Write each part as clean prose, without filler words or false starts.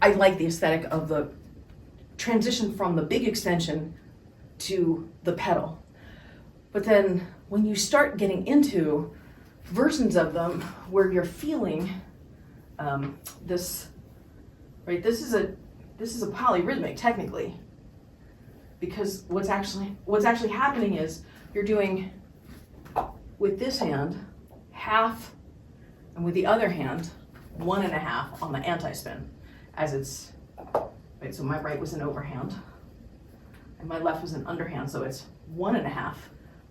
I like the aesthetic of the transition from the big extension to the pedal. But then when you start getting into versions of them where you're feeling this, right? This is a polyrhythmic technically, because what's actually happening is you're doing with this hand half, and with the other hand 1.5 on the anti-spin, as it's right. So my right was an overhand, and my left was an underhand. So it's 1.5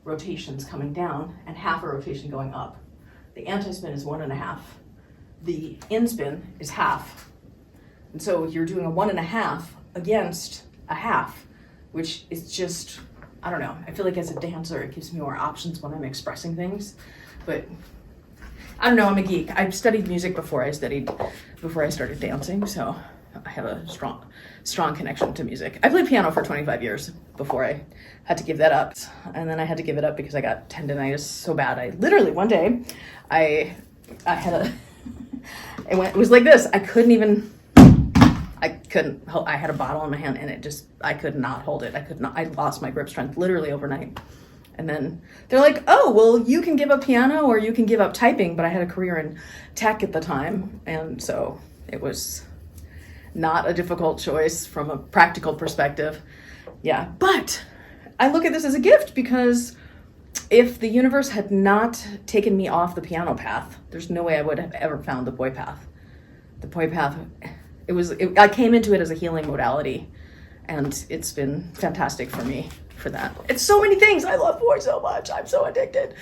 rotations coming down and half a rotation going up. The anti-spin is 1.5. The in-spin is half. And so you're doing a 1.5 against a half, which is just, I don't know. I feel like as a dancer, it gives me more options when I'm expressing things. But I don't know, I'm a geek. I've studied music before I started dancing, so I have a strong connection to music. I played piano for 25 years before I had to give that up. And then I had to give it up because I got tendonitis so bad. I literally, one day, I it was like this. I had a bottle in my hand and I could not hold it. I lost my grip strength literally overnight. And then they're like, oh, well, you can give up piano or you can give up typing. But I had a career in tech at the time. And so it was not a difficult choice from a practical perspective. Yeah, but I look at this as a gift, because if the universe had not taken me off the piano path, there's no way I would have ever found the Poi path. The Poi path, I came into it as a healing modality, and it's been fantastic for me for that. It's so many things. I love Poi so much. I'm so addicted.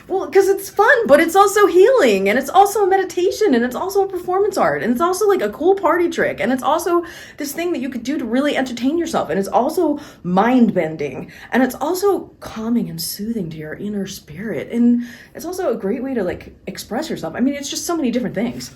Well, because it's fun, but it's also healing, and it's also a meditation, and it's also a performance art, and it's also like a cool party trick, and it's also this thing that you could do to really entertain yourself, and it's also mind-bending, and it's also calming and soothing to your inner spirit, and it's also a great way to like express yourself. I mean, it's just so many different things.